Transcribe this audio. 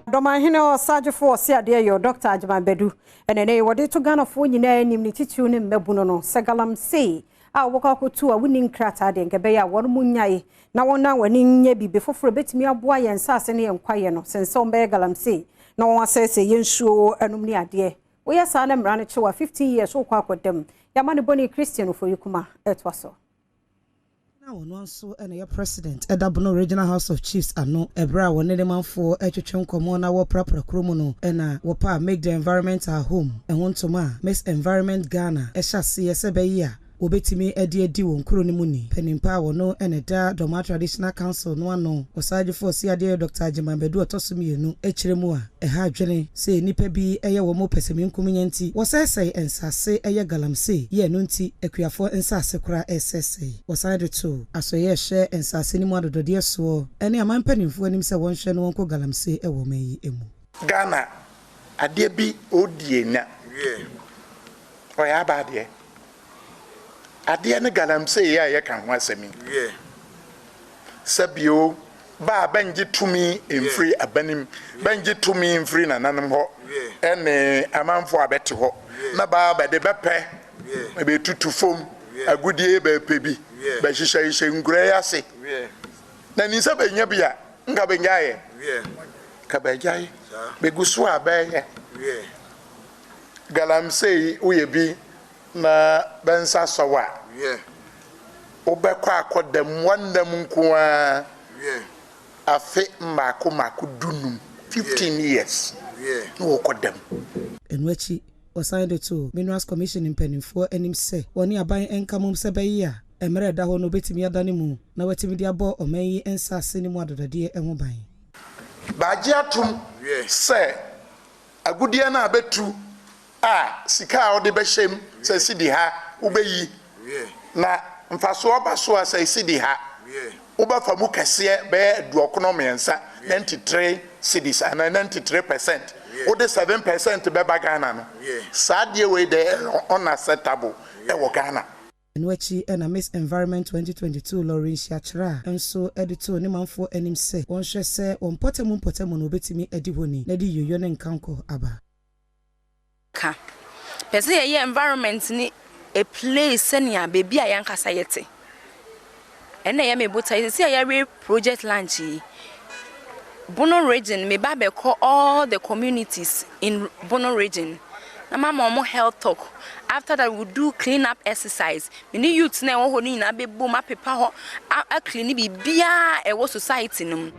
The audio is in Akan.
Dormaahene o Sergeant Force ade yo Dr. Adom Bedu enene wode to Ghana fo nyina anim ne titiw ne mmabuno no segalam sei a wokakotu a woni nkrata de nkebe ya won munyae na wona wani nya bibe foforo betimi aboa yen sase ne yenkwaye no sense on be galam sei na won asese yensuo anum ne ade wo ya sa na mra ne chewa 15 years wo kwa akodam ya mane boni Christian for yikuma etwaso One so and a president Adom Regional House of Chiefs ano ebra won ne manfo etwetwe nkomo na wo prapra kromo na wo pa make the environment our home and want to ma Miss Environment Ghana ehase yesebe ya obetimi edi won kro ne muni penimpa wo no ene da Dormaahene Traditional Council no ano Sergeant Force ade Dr. Adom Bedu otosomienu ekiremu a eha adwene se nipa bi eye wo mo pesemi nkomunyanti wo sesei ensase eye galamse ye no nti akuafo ensase kora esesei wo side to asoye hye ensase ni mu adodode so ene amampanimfo anim se won hwe no won ko galamse ewo mayi emu Ghana ade bi odie na oya baade ade ne galamse ya ye kan ho asemi sabio ba banji tumi emfiri abanim banji tumi emfiri nananum ho ene amanfo abete ho na ba de bepe be tutu fom agudie be pebi be hihye ngure yase na ni se benya bia nga benyaye ka benyaye be gusu abaye galamse uyebi na bensa sowa obekwa akodam wandam nkoa afe mako dunum 15 years no kodam enwachi signed to Minerals Commission in Penifo anim se woni aban enkamum se bayi a emre da ho no betimi adane mu na watimi dia bo omanyi ensase ni mu adodade enwo ban baje atum se agudie na abetu a sika a ode behyem se sidi ha ubeyi na mfaso obaso a se sidi ha ubafa mu kase be duokonomensa 93 cities and 93%. Ode 7% beba Ghana no. Sadie we de unacceptable e wo Ghana. Enwachi na Miss Environment 2022 Lauren Shiachra enso editor ni manfo anim se won hwe se won potemu no betimi edi honi na di yoyo ne nkanko aba ka pese ye environment ni a place nia baby a yankasa yete ene ye mebota se ya project launch Bono region me babe call all the communities in Bono region. Na mama health talk. After that we do clean up exercise. Me ni youth na wo ho ni na be boom paper ho a clean bi bia e wo society num.